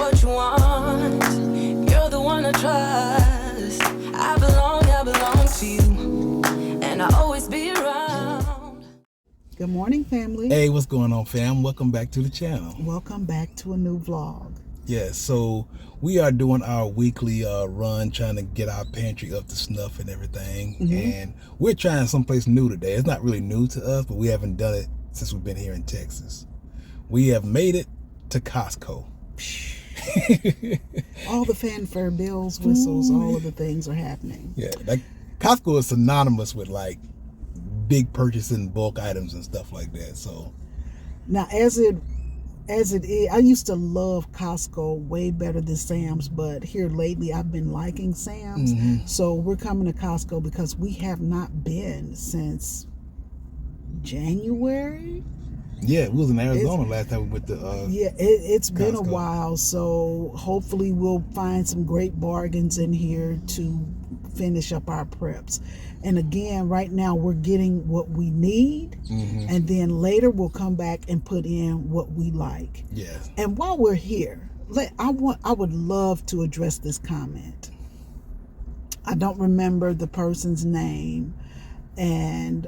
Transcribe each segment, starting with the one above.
what you want. You're the one I trust. I belong to you, and I'll always be around. Good morning, family. Hey, what's going on, fam? Welcome back to the channel. Welcome back to a new vlog. Yeah, so we are doing our weekly run, trying to get our pantry up to snuff and everything. And we're trying someplace new today. It's not really new to us, but we haven't done it since we've been here in Texas. We have made it to Costco. All the fanfare, bells, whistles, all of the things are happening. Yeah, like Costco is synonymous with like big purchasing, bulk items and stuff like that. So now, as it is, I used to love Costco way better than Sam's, but here lately I've been liking Sam's. So we're coming to Costco because we have not been since January. yeah, we was in Arizona last time we went to It's been a Costco. while, so hopefully we'll find some great bargains in here to finish up our preps. And again, right now we're getting what we need, and then later we'll come back and put in what we like. Yes. And while we're here, I would love to address this comment. I don't remember the person's name, and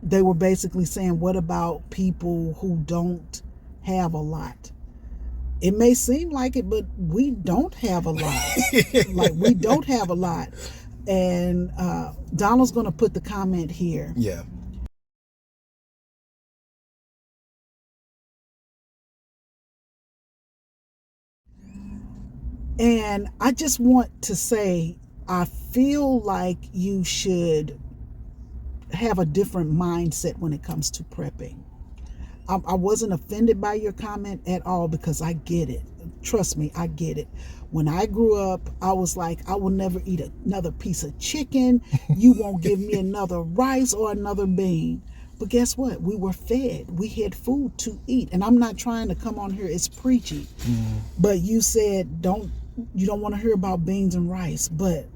they were basically saying, what about people who don't have a lot? It may seem like it, but we don't have a lot. Like, we don't have a lot. And Donald's going to put the comment here. Yeah. And I just want to say, I feel like you should have a different mindset when it comes to prepping. I wasn't offended by your comment at all because I get it. Trust me, I get it. When I grew up, I was like, I will never eat another piece of chicken. You won't give me another rice or another bean. But guess what? We were fed. We had food to eat. And I'm not trying to come on here as preachy. But you said you don't want to hear about beans and rice. But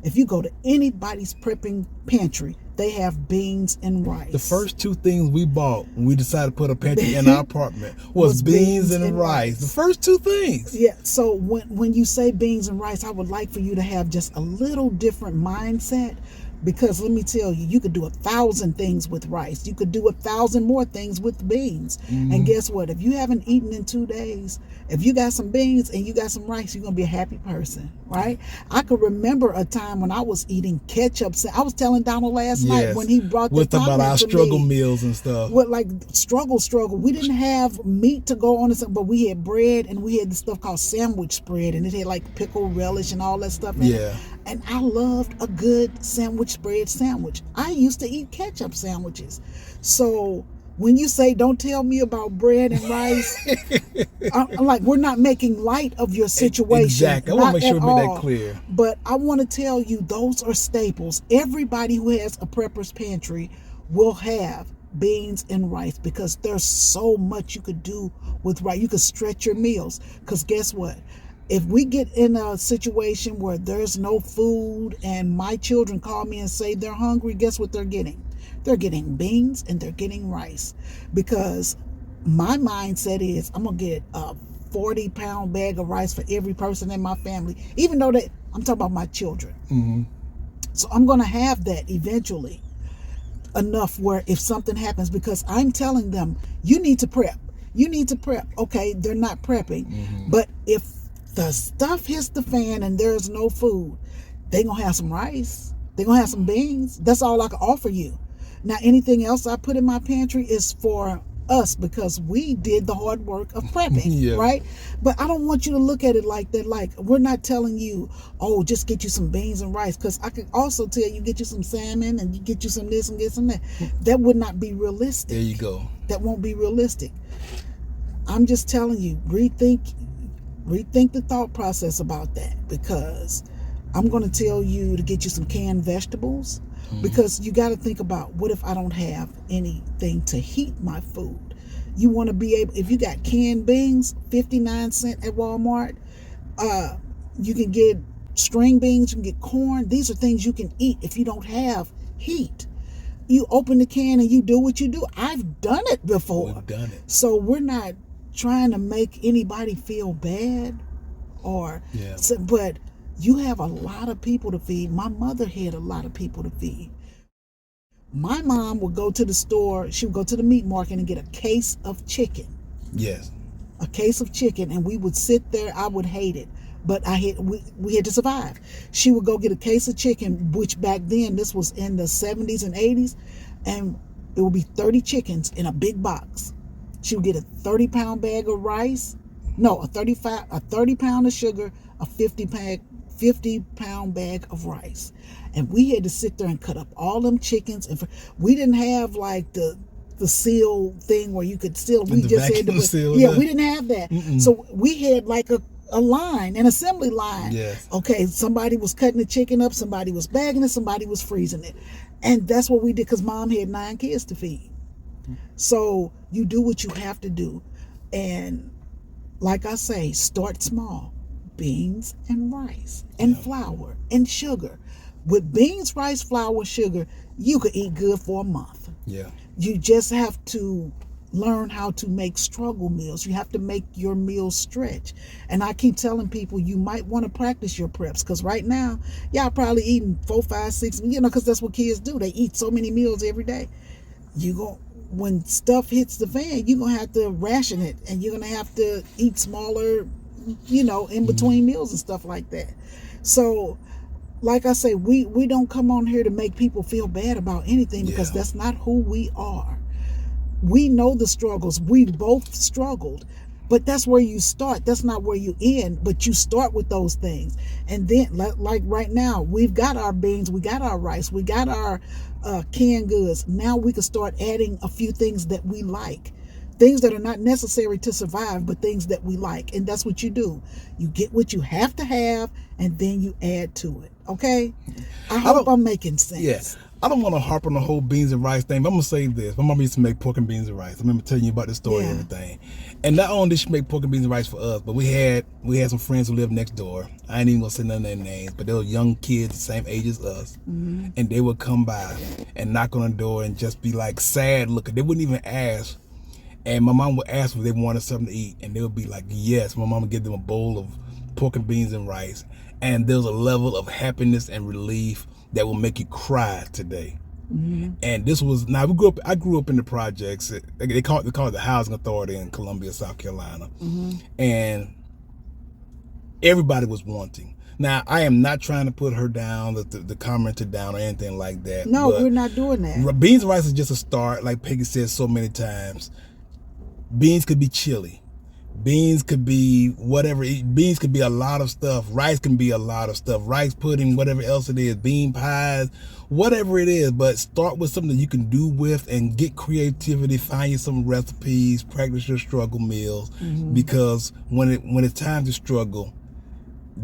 if you go to anybody's prepping pantry, they have beans and rice. The first two things we bought when we decided to put a pantry in our apartment was beans and rice. The first two things. Yeah, so when you say beans and rice, I would like for you to have just a little different mindset. Because let me tell you, you could do 1,000 things with rice. You could do 1,000 more things with beans. And guess what? If you haven't eaten in 2 days, if you got some beans and you got some rice, you're going to be a happy person, right? I could remember a time when I was eating ketchup. I was telling Donald last night when he brought the comment about our to struggle me, meals and stuff. What, like struggle. We didn't have meat to go on it, but we had bread and we had this stuff called sandwich spread, and it had like pickle relish and all that stuff in it. And I loved a good sandwich spread sandwich. I used to eat ketchup sandwiches. So when you say don't tell me about bread and rice, I'm like, we're not making light of your situation. Exactly. I want to make sure we make that clear. But I want to tell you, those are staples. Everybody who has a prepper's pantry will have beans and rice, because there's so much you could do with rice. You could stretch your meals, because guess what? If we get in a situation where there's no food and my children call me and say they're hungry, guess what they're getting? They're getting beans and they're getting rice. Because my mindset is, I'm going to get a 40-pound bag of rice for every person in my family, even though I'm talking about my children. So I'm going to have that eventually, enough where if something happens, because I'm telling them, you need to prep. You need to prep. Okay, they're not prepping. But if the stuff hits the fan and there's no food, they're going to have some rice. They're going to have some beans. That's all I can offer you. Now, anything else I put in my pantry is for us, because we did the hard work of prepping, right? But I don't want you to look at it like that. Like, we're not telling you, oh, just get you some beans and rice, because I could also tell you, get you some salmon and you get you some this and get some that. That would not be realistic. There you go. That won't be realistic. I'm just telling you, rethink the thought process about that, because I'm going to tell you to get you some canned vegetables, because you got to think about, what if I don't have anything to heat my food? You want to be able, if you got canned beans, 59 cents at Walmart, you can get string beans, you can get corn. These are things you can eat if you don't have heat. You open the can and you do what you do. I've done it before. We've done it. So we're not trying to make anybody feel bad or Yeah. but you have a lot of people to feed. My mother had a lot of people to feed. My mom would go to the store, she would go to the meat market and get a case of chicken. Yes. A case of chicken, and we would sit there. I would hate it, but we had to survive. She would go get a case of chicken, which back then, this was in the 70s and 80s, and it would be 30 chickens in a big box. She would get a 30-pound bag of rice, a 30 pound of sugar, a 50-pound bag of rice. And we had to sit there and cut up all them chickens. And we didn't have like the seal thing where you could seal. We just had to seal. Yeah, we didn't have that. Mm-mm. So we had like a line, an assembly line. Yes. Okay, somebody was cutting the chicken up, somebody was bagging it, somebody was freezing it. And that's what we did because Mom had 9 kids to feed. So you do what you have to do. And like I say, start small. Beans and rice and flour and sugar. With beans, rice, flour, sugar, you could eat good for a month. Yeah. You just have to learn how to make struggle meals. You have to make your meals stretch. And I keep telling people you might want to practice your preps because right now, y'all probably eating 4, 5, 6, because that's what kids do. They eat so many meals every day. When stuff hits the fan, you're going to have to ration it and you're going to have to eat smaller, in between meals and stuff like that. So, like I say, we don't come on here to make people feel bad about anything because that's not who we are. We know the struggles. We both struggled. But that's where you start. That's not where you end. But you start with those things. And then, like right now, we've got our beans, we got our rice, we got our canned goods. Now we can start adding a few things that we like. Things that are not necessary to survive, but things that we like. And that's what you do. You get what you have to have, and then you add to it. Okay? I hope I'm making sense. Yes. I don't want to harp on the whole beans and rice thing, but I'm going to say this. My mom used to make pork and beans and rice. I remember telling you about the story and everything. And not only did she make pork and beans and rice for us, but we had some friends who lived next door. I ain't even going to say none of their names, but they were young kids the same age as us. Mm-hmm. And they would come by and knock on the door and just be like sad looking. They wouldn't even ask. And my mom would ask if they wanted something to eat, and they would be like, yes. My mom would give them a bowl of pork and beans and rice. And there's a level of happiness and relief that will make you cry today. Mm-hmm. And this was, I grew up in the projects. They call it the Housing Authority in Columbia, South Carolina. Mm-hmm. And everybody was wanting. Now, I am not trying to put her down, the commenter down or anything like that. No, we're not doing that. Beans and rice is just a start, like Peggy said so many times. Beans could be chili. Beans could be whatever. Beans could be a lot of stuff. Rice can be a lot of stuff. Rice pudding, whatever else it is. Bean pies, whatever it is. But start with something that you can do with and get creativity. Find you some recipes. Practice your struggle meals. Mm-hmm. Because when it's time to struggle,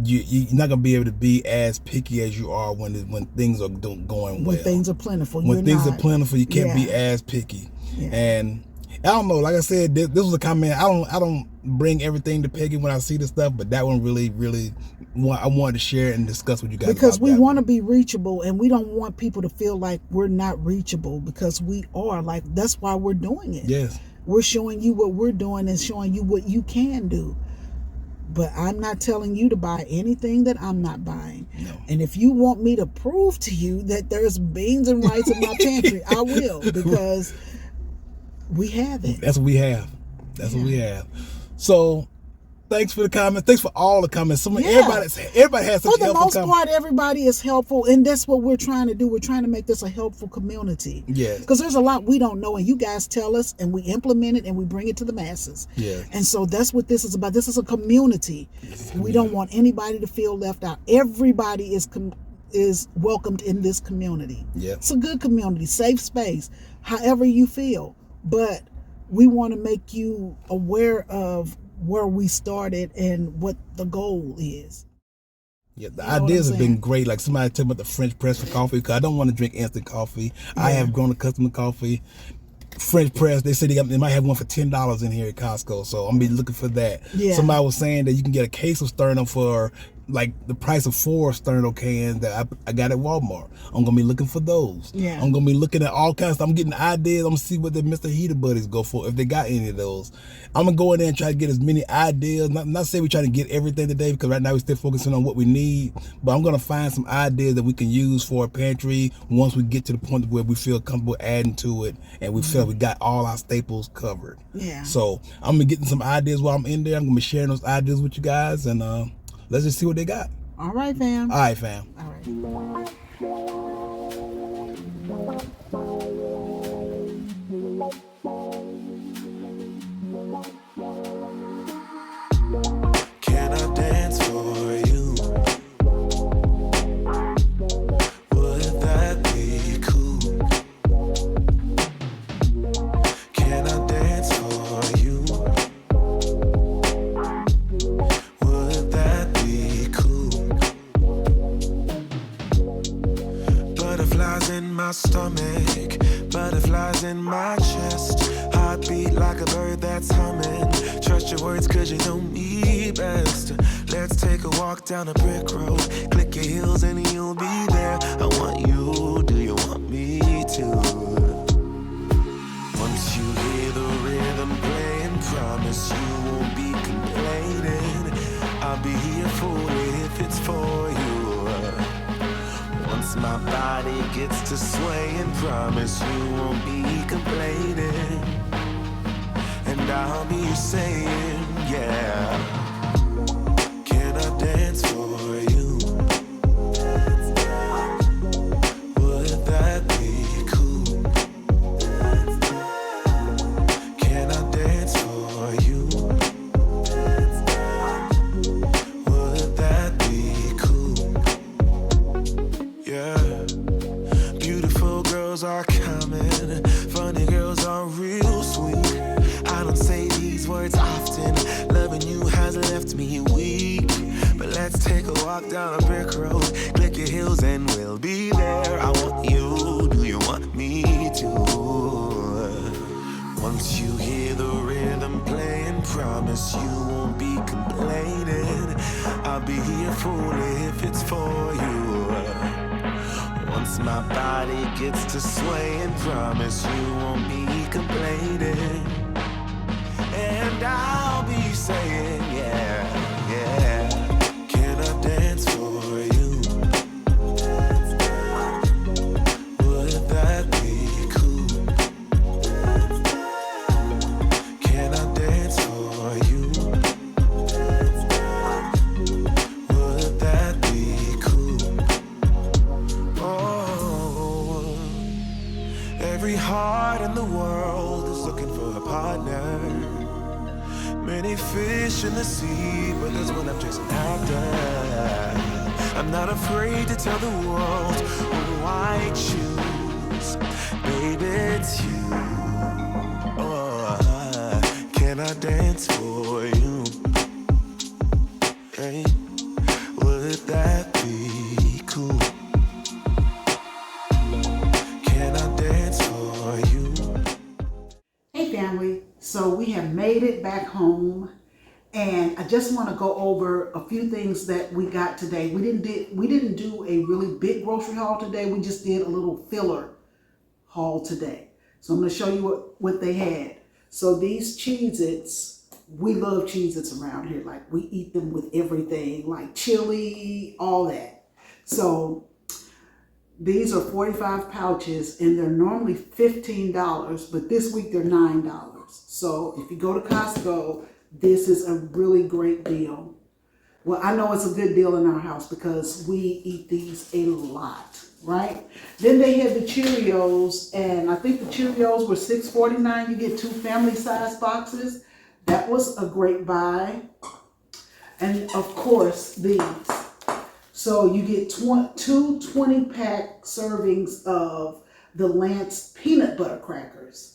you're not gonna be able to be as picky as you are when things are going well. When things are plentiful. When things are plentiful, you can't be as picky. Yeah. And I don't know. Like I said, this was a comment. I don't bring everything to Peggy when I see this stuff, but that one really, I wanted to share and discuss with you guys. Because we want to be reachable, and we don't want people to feel like we're not reachable because we are. Like that's why we're doing it. Yes, we're showing you what we're doing and showing you what you can do. But I'm not telling you to buy anything that I'm not buying. No. And if you want me to prove to you that there's beans and rice in my pantry, I will, because we have it. That's what we have. That's what we have. So, thanks for the comments. Thanks for all the comments. Everybody has such helpful comments. For the most part, everybody is helpful, and that's what we're trying to do. We're trying to make this a helpful community. Yes. Because there's a lot we don't know, and you guys tell us, and we implement it, and we bring it to the masses. Yeah. And so that's what this is about. This is a community. We don't want anybody to feel left out. Everybody is welcomed in this community. Yeah. It's a good community, safe space, however you feel. But we want to make you aware of where we started and what the goal is. Yeah, the ideas have been great. Like somebody told me about the French press for coffee, because I don't want to drink instant coffee. Yeah. I have grown accustomed to coffee. French press, they said they might have one for $10 in here at Costco, so I'm gonna be looking for that. Yeah. Somebody was saying that you can get a case of Sternum for like the price of 4 Sterno cans that I got at Walmart. I'm gonna be looking for those. Yeah. I'm gonna be looking at all kinds of stuff. I'm getting ideas. I'm gonna see what the Mr. Heater Buddies go for, if they got any of those. I'm gonna go in there and try to get as many ideas. Not say we try to get everything today, because right now we're still focusing on what we need, but I'm gonna find some ideas that we can use for a pantry once we get to the point where we feel comfortable adding to it and we feel we got all our staples covered. Yeah. So I'm gonna be getting some ideas while I'm in there. I'm gonna be sharing those ideas with you guys, and let's just see what they got. All right, fam. All right, fam. All right. Can I dance for you? Would that be cool? Can I dance for you? Would that be cool? Butterflies in my stomach, butterflies in my chest. Heartbeat like a bird that's humming. Trust your words 'cause you know me best. Let's take a walk down a brick road. Click your heels and you'll be there. I want you, do you want me to? Once you hear the rhythm playing, promise you won't be complaining. I'll be here for it if it's for you. Once my body gets to swaying, promise you won't be complaining. And I'll be saying, yeah. Can I dance for you? Would that be cool? Can I dance for you? Would that be cool? Yeah. Beautiful girls are coming, funny girls are real sweet. I don't say these words often, loving you has left me weak. But let's take a walk down a brick road, click your heels and we'll be there. I want you, do you want me to? Once you hear the rhythm playing, promise you won't be complaining. I'll be here for it if it's for you. Once my body gets to swaying, promise you won't be complaining. And I'll be saying, yeah, yeah. Can I dance for you? Would that be cool? Can I dance for you? Would that be cool? Oh, every heart in the world is looking for a partner. Many fish in the sea, but there's one I'm chasing after. I'm not afraid to tell the world who I choose. Baby, it's you. Oh, can I dance for you? Hey, would that be cool? Can I dance for you? Hey, family. So we have made it back home, and I just want to go over a few things that we got today. We didn't do a really big grocery haul today. We just did a little filler haul today. So I'm going to show you what they had. So these Cheez-Its, we love Cheez-Its around here. Like, we eat them with everything, like chili, all that. So these are 45 pouches, and they're normally $15, but this week they're $9. So if you go to Costco, this is a really great deal. Well, I know it's a good deal in our house because we eat these a lot, right? Then they had the Cheerios, and I think the Cheerios were $6.49. You get 2 family-size boxes. That was a great buy. And of course, these. So you get 2 20-pack servings of the Lance peanut butter crackers.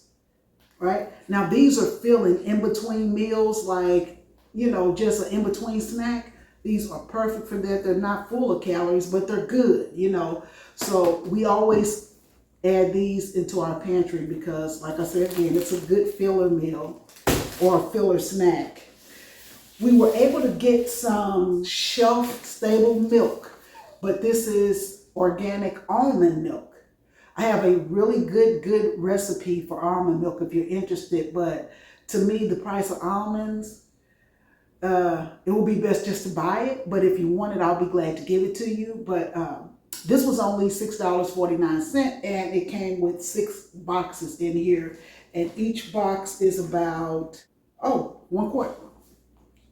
Right? Now, these are filling in between meals, like, you know, just an in-between snack. These are perfect for that. They're not full of calories, but they're good, you know. So we always add these into our pantry because, like I said again, it's a good filler meal or a filler snack. We were able to get some shelf-stable milk, but this is organic almond milk. I have a really good recipe for almond milk if you're interested, but to me, the price of almonds, it will be best just to buy it, but if you want it, I'll be glad to give it to you. But this was only $6.49, and it came with 6 boxes in here, and each box is about, 1 quart.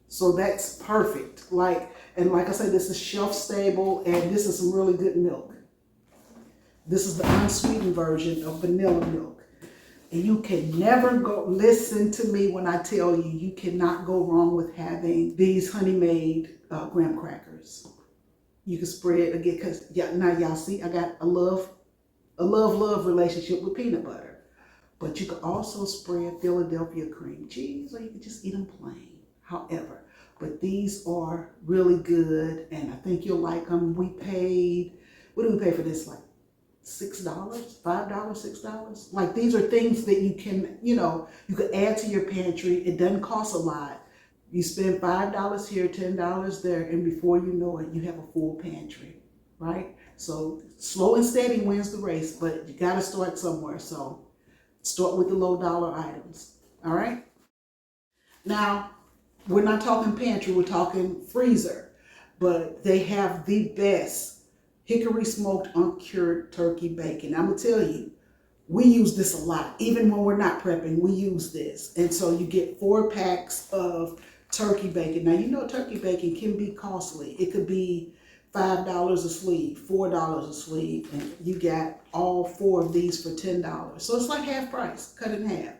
So that's perfect. And like I say, this is shelf stable, and this is some really good milk. This is the unsweetened version of vanilla milk. And you can never go, listen to me when I tell you, you cannot go wrong with having these honey-made graham crackers. You can spread again, because now y'all see, I got a love relationship with peanut butter. But you can also spread Philadelphia cream cheese, or you can just eat them plain. However, but these are really good, and I think you'll like them. We paid, what did we pay for this? Like $6, $5, $6. Like, these are things that you can, you could add to your pantry. It doesn't cost a lot. You spend $5 here, $10 there, and before you know it, you have a full pantry, right? So slow and steady wins the race, but you got to start somewhere. So start with the low dollar items, all right? Now, we're not talking pantry, we're talking freezer, but they have the best hickory smoked uncured turkey bacon. I'm gonna tell you, we use this a lot. Even when we're not prepping, we use this. And so you get 4 packs of turkey bacon. Now, you know turkey bacon can be costly. It could be $5 a sleeve, $4 a sleeve, and you got all 4 of these for $10. So it's like half price, cut in half.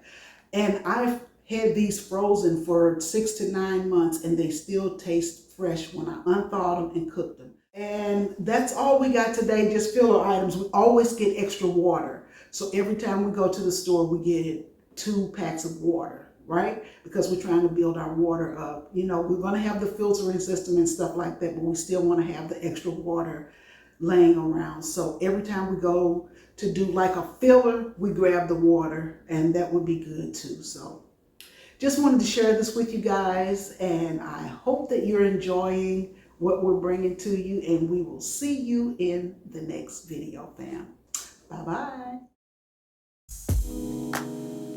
And I've had these frozen for 6 to 9 months, and they still taste fresh when I unthawed them and cooked them. And that's all we got today, just filler items. We always get extra water. So every time we go to the store, we get 2 packs of water, right? Because we're trying to build our water up. We're going to have the filtering system and stuff like that, but we still want to have the extra water laying around. So every time we go to do like a filler, we grab the water, and that would be good too. So just wanted to share this with you guys, and I hope that you're enjoying what we're bringing to you, and we will see you in the next video, fam. Bye-bye.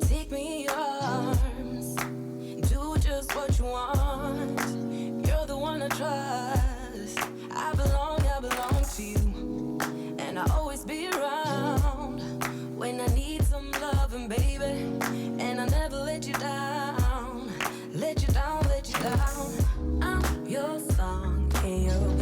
Take me in your arms, do just what you want. You're the one I trust. I belong to you, and I'll always be around when I need some loving, baby. And I'll never let you down, let you down. I'm your song in your